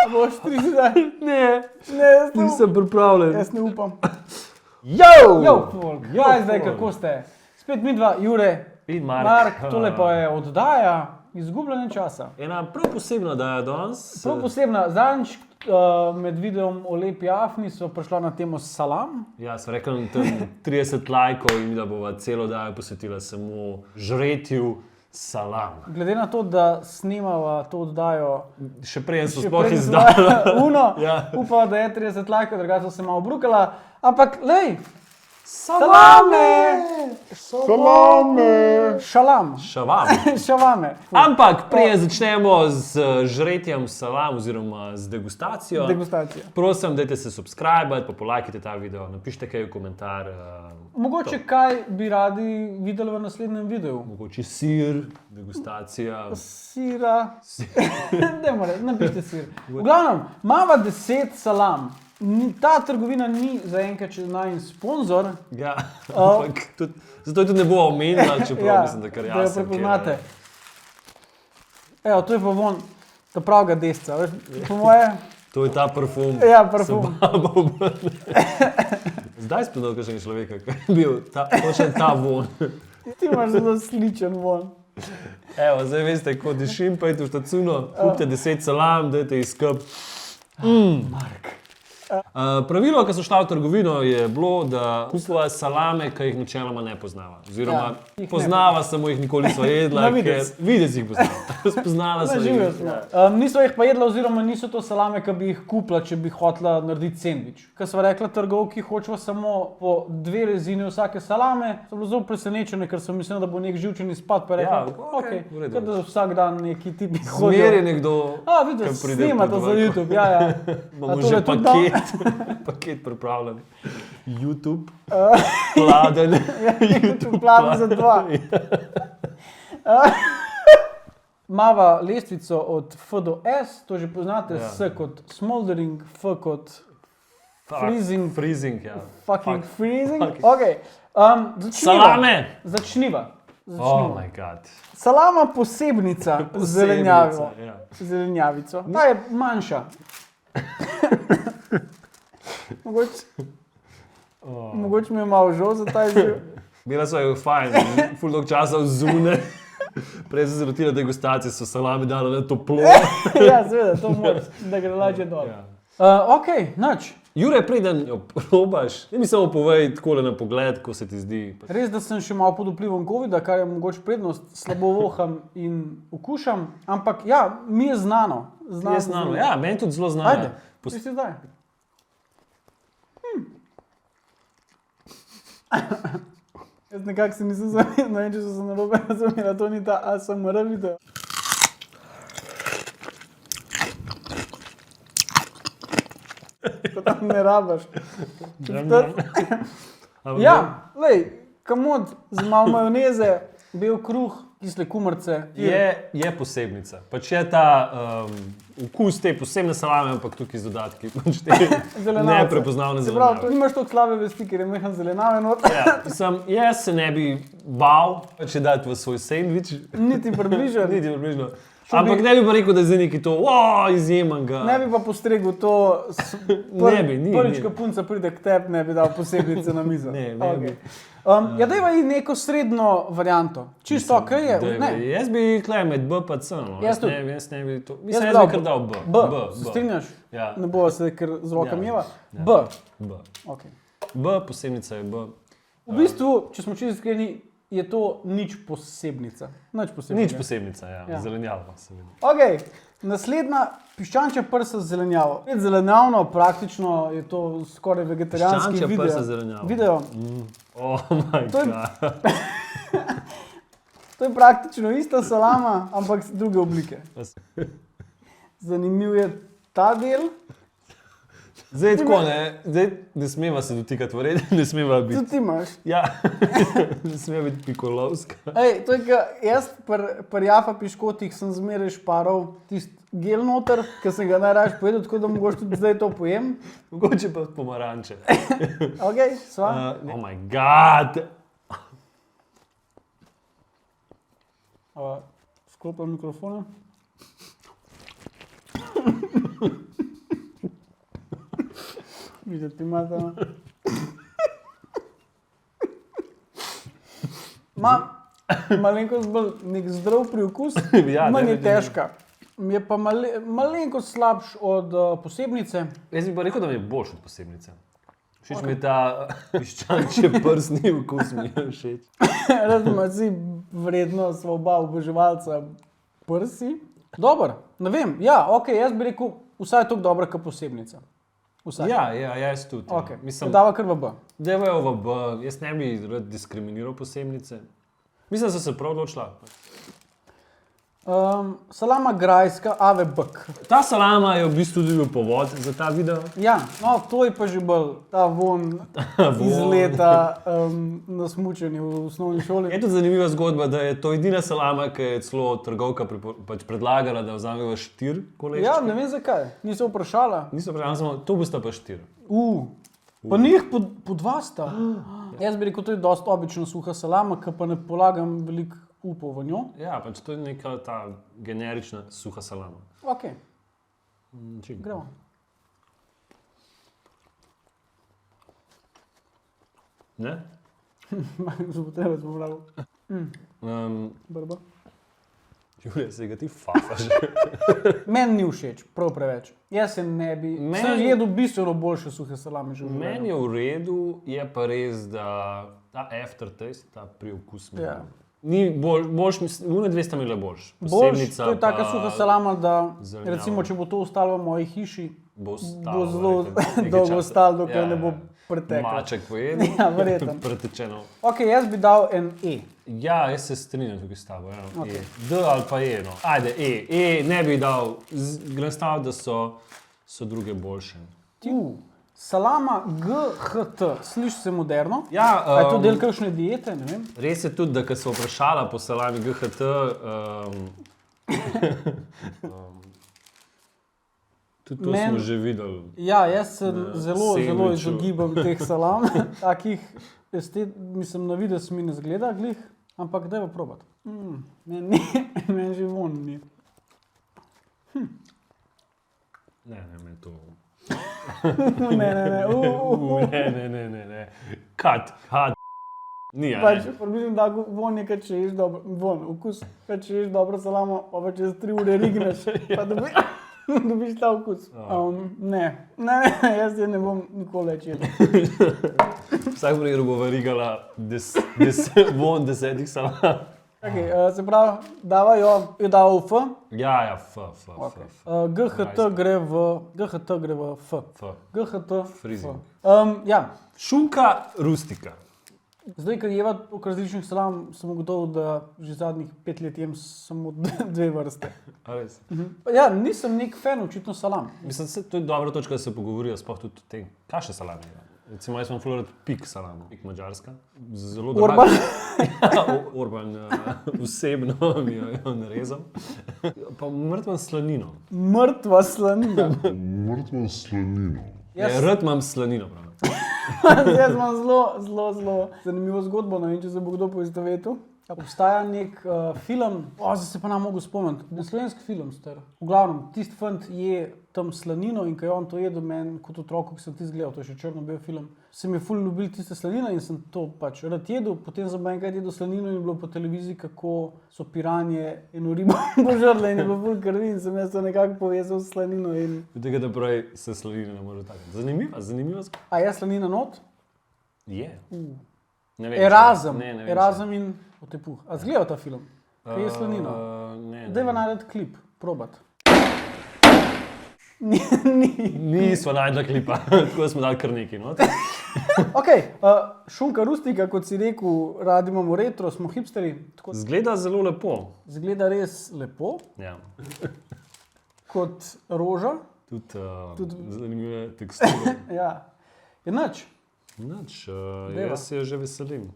Boš 30. Ne, Ne, nisem pripravljen. Jaz ne upam. Jo, Folk. Kaj zdaj, kako ste? Spet mi dva, Jure in Mark. Mark, tole pa je oddaja izgubljanje časa. Ena prav posebna oddaja danes. Prav posebna, zadnjič med videom o Lepi Afni so prišla na temo salam. Ja, sem rekel, da 30 lajkov in da bova celo oddajo posvetila samo žretju salam. Glede na to, da snemava to oddajo Še prej so sploh izdala. Uno, Ja. upava, da je 30 lajkov, drugače so se malo brukala. Ampak, lej, Salame! šalam, Šavam. šavame. Ampak prej začnemo z žretjem salam oziroma z degustacijo. Degustacija. Prosim, dajte se subscribe, pa polajkite ta video, napišite kaj v komentar. Mogoče kaj bi radi videli v naslednjem videu? Mogoče sir, degustacija. Sira. Dajmo reči, napišite sir. V glavnem, imava 10 salam. Ta trgovina ni zaenkrat še najin sponzor. Ja, ampak zato je tudi ne bo omenila, čeprav mislim, da kar da jo jasno. prepoznate. Evo, to je pa von, ta pravega desca, veš, po moje. To je ta parfum. Ja, parfum. Zdaj spoznal kakšen človeka, ki je bil točno ta von. Ti imaš zelo sličen von. Evo, zdaj veste, ko dišim, pejte v štacuno, kupite 10 salam, dajte izkup. Mark. Pravilo, ki so šla v trgovino, je bilo, da kupuje salame, ki jih načeloma ne poznava. Oziroma, jih ne poznava, samo jih nikoli nisva jedla, Na videz. ker videz jih poznava. Spoznala sva Živijo jih. smo. Niso jih pa jedla, oziroma niso to salame, ki bi jih kupila, če bi hotela narediti sendvič. Ker sva rekla trgovki, hočeva samo po 2 rezine vsake salame, so bili zelo presenečeni, ker sem mislila, da bo nek živčen izpad, pa rekla, Ja, okej, v redu. ker da vsak dan neki tipi Zmer je nekdo, vidiš, ki pride snima to pod za dvojko. YouTube, ja. Imamo A tole že tudi paket pripravljen. YouTube, pladen. YouTube plan za 2. Mava lestvico od F do S, to že poznate, Ja. S kot smoldering, F kot freezing, Freezing, ja. fucking Fuck. freezing. Fuck. Okay. Začniva. Salame! Začniva. Oh my god. Salama posebnica z zelenjavo. Ja. Zelenjavico. Ta je manjša. Mogoče mi je malo žal za ta izziv. Bila so jo fajn, ful dolg časa vzune. Prej se zrotila degustacije, so salami dali na toplo. Ja, seveda, to moraš, da gre lažje dol. Ja. Ok, nič. Jure, preden jo probaš, ne mi samo povej takole na pogled, ko se ti zdi. Res, da sem še malo pod vplivom COVID-a, kar je mogoče prednost, slabo voham in okušam, ampak ja, mi je znano. Je znano, ja, meni tudi zelo znano. Ajde, ti si zdaj. Jaz nekako se nisem zavedal, ne vem, če so se narobe razumela, to ni ta ASMR video. Ko tam ne rabaš. Ja, lej, kamot z malo majoneze, bel kruh, kisle kumrce. Je posebnica. Pač je ta okus te posebne salame, ampak tukaj z dodatki. Pač te Zelenjavce. neprepoznavne Se pravi, zelenjave. nimaš toliko slabe vesti, ker je mehan zelenjave not. Ja, jaz se ne bi bal, če dati v svoj sendvič. Niti približno. Niti približno. Ampak ne bi pa rekel, da je zdaj neki to, izjemen. Ne bi pa postregel to, Ne bi, ni. prvič, ko punca pride k tebi, ne bi dal posebnice na mizo. Ne bi. Ja, dajva i neko srednjo varianto. Čisto ok je. Ne. Jaz bi tle med B pa C. No. Jaz tudi. Jaz ne bi to. Jaz Mislim, bi jaz dal bi kar dal B. B. Se strinjaš? Ja. Ne bova se ker z rokami Ja. jeva. Ja. B. B. Okay. B, posebnica je B. V bistvu, če smo čisto iskreni, je to nič posebnica. Nič posebnica. Nič posebnica, ja. Ja. Zelenjava seveda. Ok, naslednja piščančja prsa z zelenjavo. Zelenjavno, praktično je to skoraj vegetarijanski Piščančja video. prsa z zelenjavo. Video. Oh my To je- god. To je praktično ista salama, ampak druge oblike. Zanimiv je ta del. Zdaj tako, zdaj ne smeva se dotikati v redu, ne smeva biti. Tudi ti imaš. Ja, ne smeva biti pikolovska. Ej, to je, jaz pri Jafa piškotih sem zmeraj šparal tisti gel noter, ki sem ga najraje pojedel, tako da mogoče tudi zdaj to pojem. Mogoče pa pomaranče. Ok, sva. Oh my god. Sklopam mikrofona. Videti imate. No? Malenkost bolj nek zdrav priokus, Ja, manj je definitivno. težka. Mi je pa malenkost slabš od posebnice. Jaz bi pa rekel, da mi je boljši od posebnice. Všeč mi je ta piščančje prsni okus, mi je všeč. Razumem, si vredno sva oba oboževalca prsi. Dober, ne vem, ja, ok, jaz bi rekel, vsaj toliko dobra kot posebnica. Vsaj. Ja, jaz tudi. Ja. Ok, Mislim, dava kar v B. devajo v B, jaz ne bi rad diskriminiral posebnice. Mislim, da so se prav odločila. Salama grajska, ave bk. Ta salama je v bistvu tudi bil povod za ta video. Ja, no, to je pa že bolj ta von iz leta na smučanju v osnovni šoli. Je tudi zanimiva zgodba, da je to edina salama, ki je celo trgovka pač predlagala, da vzameva 4 koleščke. Ja, ne vem zakaj, niso vprašala. Niso vprašali, samo to bosta pa 4. Pa njih po 2 sta. Jaz bi rekel, to je dosta obična suha salama, ki pa ne polagam veliko upov v njo. Ja, pač to je neka ta generična suha salama. Ok, Čim. gremo. Ne? Zvotrebe smo pravi. Brba. Julija, se ga ti fafaš. Meni ni všeč, prav preveč. Jaz se ne bi... Sem jedel bistveno boljše suhe salame že v življenju. Meni je v redu, je pa res, da ta aftertaste, ta priokus mi Ja. ni boljš, une 200 ml boljš. Boljš, Posebnica to je taka pa suha salama, da zelenjava. recimo, če bo to ostalo v moji hiši, bo bo stalo zelo verjetno nekaj dolgo časa. ostalo, dokler Ja, ne bo ja. preteklo. Maček pojedel, Ja, verjetno. pretečeno. Ok, jaz bi dal en E. Ja, jaz se strinjam tukaj s tabo. Ja. Okej. D ali pa E. No. Ajde, E ne bi dal, grem stav, da so druge boljše. Salama GHT, sliši se moderno. Ja, A je to del kakšne diete, ne vem. res je tudi, da ko so vprašala po salami GHT, tudi to smo že videli. Ja, jaz se zelo sendviču. izogibam teh salam. Takih, mislim, na videz mi ne zgleda glih, ampak daj pa probat. Meni že von ni. Ne, meni to... Ne. Ne. Kat. Ni, a Pač, ne. približno tako von je, kad če ješ dobro, okus, kad če ješ dobro salamo, pa čez 3 ure rigneš, pa dobiš ta okus. Ne, jaz je ne bom nikoli več jedel. Vsak primer bo varigala von 10 salam. Okay, se pravi, davajo, je dal v F, Ja, F. GHT gre v F. GHT, Freezing. Ja, Šunka rustika. zdaj, ker jeva toliko različnih salam, sem ugotovil, da že zadnjih 5 let jem samo 2 vrste. A res? Ja, nisem nek fan očitno salam. Mislim, to je dobra točka, da se pogovorijo sploh tudi o tem, kakšne salame je. Recimo, jaz imam florat pik salamo, pik mađarska. Zelo Orban? Orban osebno mi jo je narezal. Pa mrtvam slanino. Mrtva slanina. Mrtvo slanino. Ja, rad imam slanino, pravno. Jaz imam zelo zanimivo zgodbo, ne vem, če se bo kdo poistovetil. Obstaja nek film, zdaj se pa nam mogo spomniti, ne slovenski film star. V glavnem, tisti fant je tam slanino in ko je on to jedel meni kot otroku, ki sem tisti gledal, to je še črno-bel film, se mi je ful ljubil tiste slanine in sem to pač rad jedel, potem sem enkrat jedel slanino in je bilo po televiziji, kako so piranje eno ribo požrle in je bilo ful krvi in sem jaz to nekako povezal s slanino in... Od tega naprej se slanina ne more tako. Zanimiva zgodba. A je slanina not? Je. Ne vem, Erazem, ne vem, Erazem in Otepuh. A zgledal ta film? Kaj je slanina? Ne. Dajva narediti klip, probat. Nismo najdla klipa, tako smo dali kar nekaj. No? Ok, šunka rustika, kot si rekel, radi imamo retro, smo hipsteri. Tako Zgleda zelo lepo. zgleda res lepo, Ja. kot roža. Tudi zanimive teksture. Ja. Je nič. Nič, Deva. jaz se že veselim.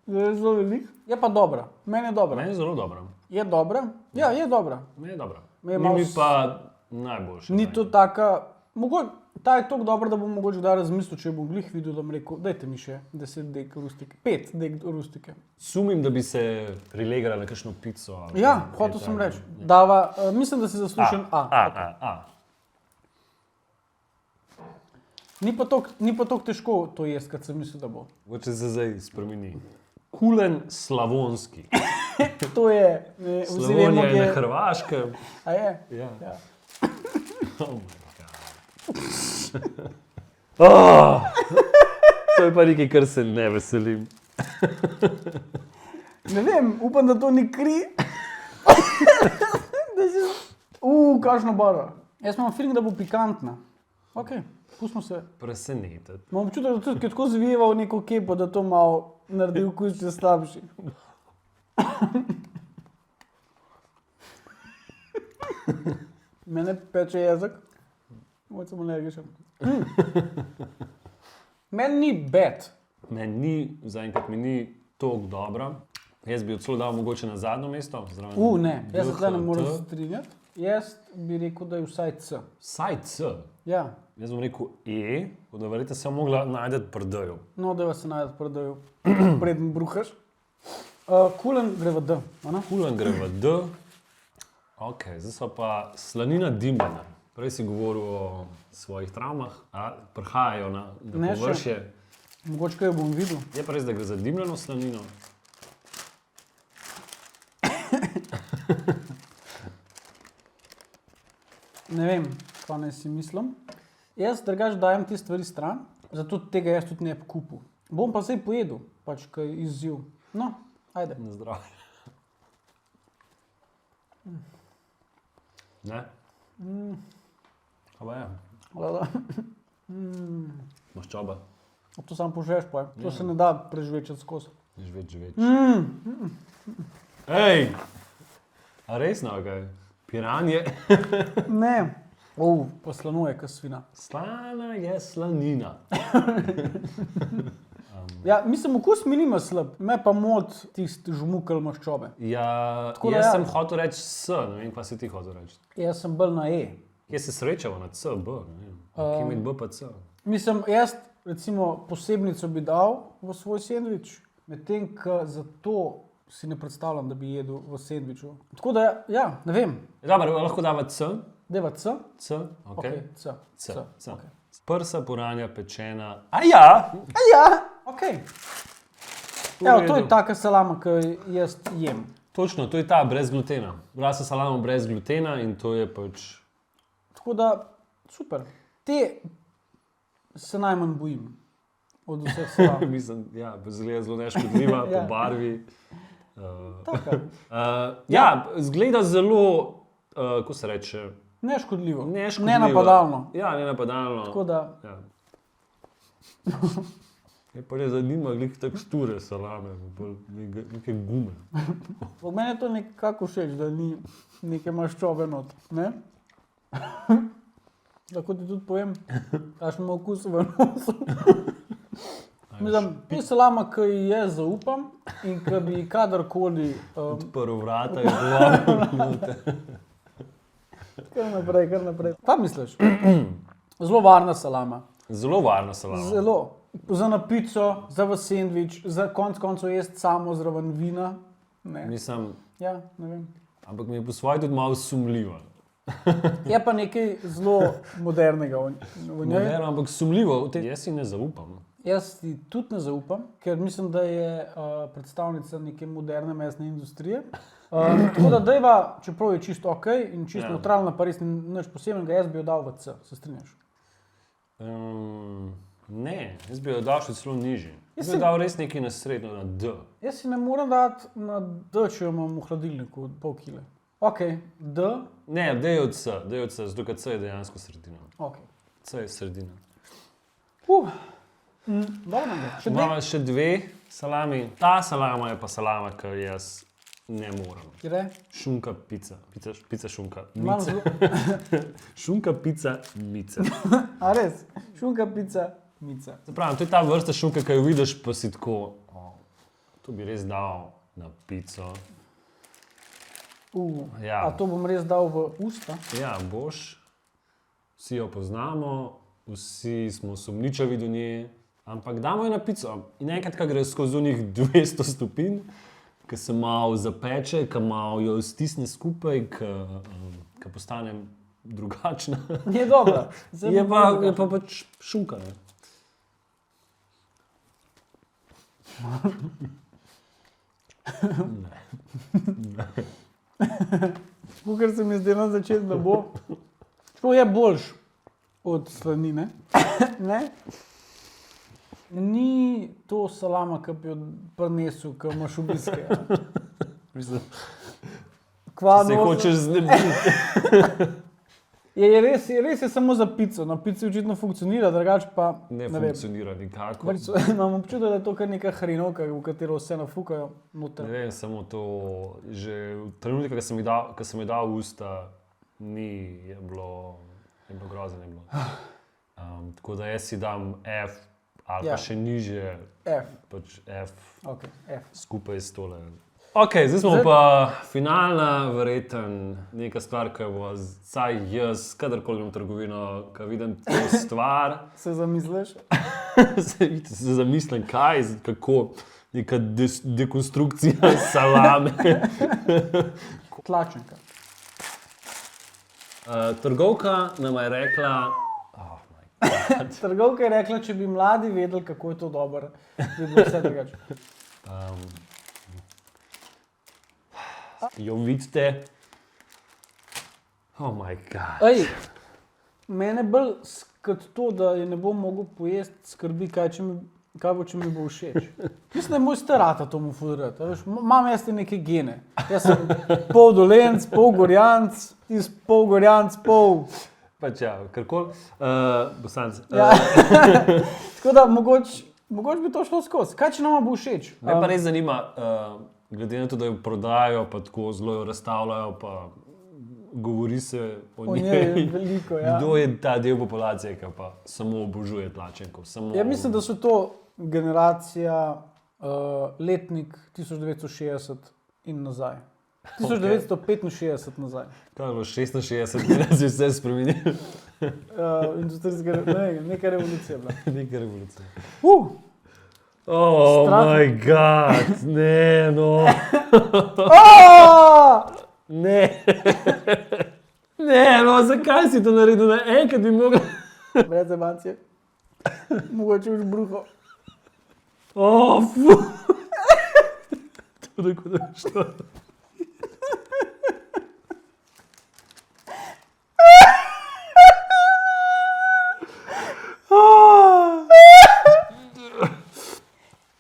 Zelo velik. Je pa dobra. Meni je dobra. Meni je zelo dobro. Je dobra? Ja, je dobra. Meni je dobro. Me je Ni malo mi pa najboljše. Ni to taka, mogoče Ta je toliko dobra, da bom mogoče kdaj razmislil, če bom glih videl, da bom rekel, dajte mi še 10 dek rustike, 5 dek rustike. Sumim, da bi se prilegala na kakšno pico. Ali Ja, kaj hotel sem takega. reči. Dava, mislim, da si zaslužen A. Ni pa toliko težko to jesti, kot sem mislil, da bo. Mogoče se zdaj spremeni. Kulen slavonski. To je, vsi Slavonija vemo, je na kje... Hrvaškem. A je? Ja. Ja. Oh my God. To je pa nekaj, kar se ne veselim. Ne vem, upam, da to ni kri. Kakšno barva. Jaz imam feeling, da bo pikantna. Ok, pustimo se. Presenetiti. Imam občutek, da tudi tako zvijeva v neko kepo, da to malo naredi okus še slabši. Mene peče jezik. Moč sem alergičen. Meni ni bad. Zaenkrat mi ni toliko dobro. Jaz bi jo celo dal mogoče na zadnjo mesto. zraven Ne, jaz se tukaj ne morem DHT. strinjati. Jaz bi rekel, da je vsaj C. Vsaj C. Ja, Jaz bom rekel E, da verjete se mogla najti prdejo. no, da vas se najde prodajo, preden bruhaš. Kulen gre v D, a ne? Kulen gre v D. Ok, zdaj so pa slanina dimljena. Prej si govoril o svojih travmah, a prihajajo na Ne, še. površje. Mogoče kaj bom videl. Je pa res, da gre za dimljeno slanino. Ne vem, kaj naj si mislim. Jaz drugač dajem te stvari stran, zato tega jaz tudi ne bi kupil. Bom pa zdaj pojedel, pač kaj izziv. No, ajde. Na zdravje. Ne? Kaj pa je? Hvala. Maščoba. To sam požeš, pa to se ne da prežvečati skozi. Žveč. Ej! A resno, kaj? Piranje? Ne. Pa slanuje, kot svina. Slana je slanina. Ja, mislim, okus mi nima slab, me pa mod tisti žmukal maščobe. Ja, Tako da jaz ja. sem hotel reči S, ne vem, kaj si ti hotel reči. Jaz sem bolj na E. Kje se srečava na C, B, ne vem. Kje med B pa C? Mislim, jaz recimo posebnico bi dal v svoj sendvič, medtem ko za to si ne predstavljam, da bi jedel v sendviču. Tako da, ja, ne vem, Dobro, lahko dava C, deva C, C, ok. ok, C, C, C. ok. Prsa, puranja, pečena. A ja! A ja, ok. Evo, to je taka salama, ki jaz jem. Točno, to je ta brez glutena. Rasa salamo brez glutena in to je pač... Tako da, super. Te se najmanj bojim od vseh salam. Mislim, ja, zgleda zelo neškodljiva, Ja. po barvi. Taka, Ja, zgleda zelo, kako se reče, neškodljivo, neškodljiva. nenapadalno. Ja, nenapadalno. Tako da, Ja. Je pa ne zanima glih teksture salame, bolj neke gume. meni je to nekako všeč, da ni neke maščobe not, ne? Lahko ti tudi povem, kakšen ima okus v nosu. Mislim, te salama, ki ji jaz zaupam in ki bi kadarkoli, Prvo vrata je bilo. kar naprej. Kaj misliš? Zelo varna salama. Zelo varna salama. Zelo. Za na pico, za v sendvič, za konec koncev jesti samo zraven vina. Ne. Mislim, Ja, ne vem. ampak mi je po svoje tudi malo sumljivo. Je pa nekaj zelo modernega v njej. Moderno, ampak sumljivo, jaz si ne zaupam. Jaz ti tudi ne zaupam, ker mislim, da je predstavnica neke moderne mesne industrije. Tako da dejva, čeprav je čisto ok in čisto Ja. neutralna, pa res ni nič posebnega, jaz bi jo dal v C, se strinjaš? Ne, jaz bi jo dal še celo nižji. Jaz bi sem- jo dal res nekaj na srednjo, na D. Jaz si ne morem dati na D, če jo imam v hladilniku pol kile. Ok, D, Ne, D je od C, zato ker C je dejansko sredina. ok. C je sredina. Dobro, še dve. Imamo še dve salami. Ta salama je pa salama, ki jo jaz ne morem. Kire? Šunka, pica. Pica šunka. Imam Mica. zelo... Šunka, pica, mica. A res? Šunka, pica, mica. Zapravim, to je ta vrsta šunke, ki jo vidiš, pa si tako, to bi res dal na pico. A Ja. to bom res dal v usta? Ja, boš, vsi jo poznamo, vsi smo sumničavi do nje, ampak damo jo na pico. In enkrat, ko gre skozi njih 200 stopinj, ki se malo zapeče, ki malo jo stisne skupaj, ki postane drugačna. Je dobro. Je pa pač šunka. Ne? Kar se mi zdi na začetku, da bo. To je boljš od slanine. Ne? Ni to salama, ki bi jo prinesel, ko imaš obiske. Mislim, Kva se nosa- hočeš znebiti. res je samo za pico. Na pici očitno funkcionira, drugače pa Ne vem. funkcionira nikako. Pač imam občutek, da je to kar neka hrinovka, v katero vse nafukajo Ne noter. vem, samo to, že v trenutku, ko sem ji dal v usta, je bilo grozno. Je bilo. Tako da jaz si dam F ali Ja. pa še nižje, F. pač F Okay, F. skupaj s tole. Ok, zdaj smo pa finalna, verjetno neka stvar, ki bo vsaj jaz, kadarkoli v trgovino, ko vidim to stvar, Se zamisliš? se zamislim, kaj, kako, neka dekonstrukcija salame. Tlačenka. Trgovka nam je rekla, Trgovka je rekla, če bi mladi vedeli, kako je to dobro, bi bilo vse drugače. jo vidite. Oh moj bog. Ej, mene bolj kot to, da je ne bom mogel pojesti, skrbi, kaj bo, če mi bo všeč. Mislim, da je moj starata to mu fudrati. Imam jaz te neke gene. Jaz sem pol dolenc, pol gorjanc, ti pol gorjanc, pol. Pač ja, karkoli. Bosanc. Ja. Tako da mogoče bi to šlo skozi. Kaj če nama bo všeč? Me pa res zanima, glede na to, da jo prodajajo, pa tako zelo jo razstavljajo, pa govori se o O njej njej. je veliko, ja. Kdo je ta del populacije, ki pa samo obožuje tlačenko? Ja, mislim, da so to generacija letnik 1960 in nazaj. 1965 nazaj. Kaj je bilo 66, da se je vse spremenilo? Industrijska, ne vem, neka revolucija je bila. Neka revolucija. Strah. moj bog, ne, no. Ne. Ne, no, zakaj si to naredil? Enkrat bi mogel. Brez emancije. Mogoče už bruho. Fu. To tako da veš to.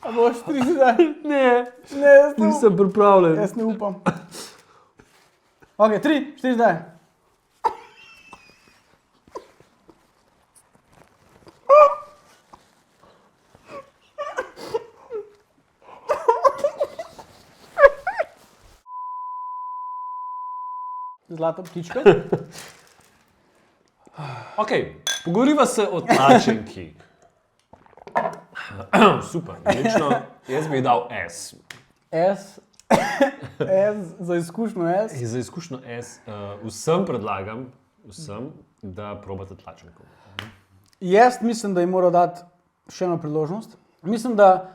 A boš tri zdaj? Ne, Ne, jaz ne, nisem pripravljen. jaz ne upam. Ok, 3, 4 zdaj. Zlata ptička. Ok, pogovoriva se o tlačenki. Super, odlično. Jaz bi ji dal S. S. S za izkušnjo S. Za izkušnjo S vsem predlagam, da probate tlačenko. Jaz mislim, da ji mora dati še eno priložnost. Mislim, da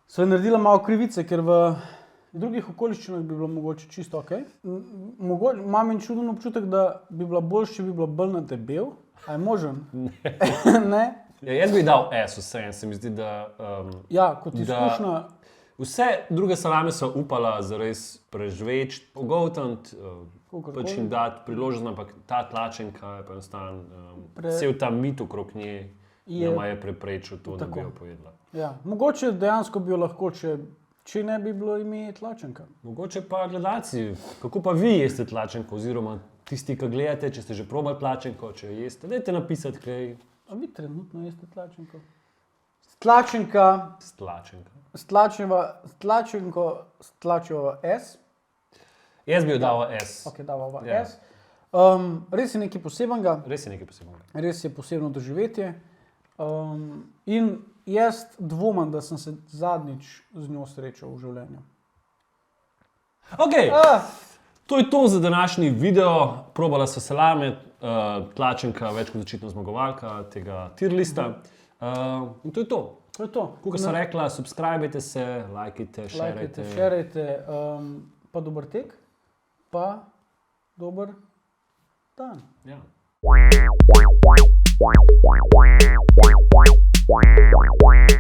so ji naredila malo krivice, ker v drugih okoliščinah bi bilo mogoče čisto ok. Imam en čuden občutek, da bi bila boljša, če bi bila bolj na debel. A je možen? Ne. Ja, jaz bi ji dal S, vseeno se mi zdi, da Ja, kot izkušnja. vse druge salame so upala zares prežveči, pogoltniti, pač jim dati priložnost, ampak ta tlačenka je pa enostavno, cel ta mit okrog nje nama je preprečil to, da bi jo pojedla. Ja. Mogoče dejansko bi jo lahko, če ne bi bilo ime tlačenka. Mogoče pa gledalci, kako pa vi jeste tlačenko, oziroma tisti, ki gledate, če ste že probali tlačenko, če jo jeste, dajte napisati kaj A vi trenutno jeste tlačenko? Tlačenka, s tlačenka. stlačeva S. Jaz bi jo dal S. Ok, dava Ja. S. Res je nekaj posebenega. Res je nekaj posebnega. Res je posebno doživetje. In jaz dvomim, da sem se zadnjič z njo srečal v življenju. Ok, to je to za današnji video. Probala so salame, tlačenka več kot očitno zmagovalka tega tier lista. In to je to. To je to. Kot sem rekla, subskrbite se, lajkajte, šerajte, pa dober tek, pa dober dan. Ja.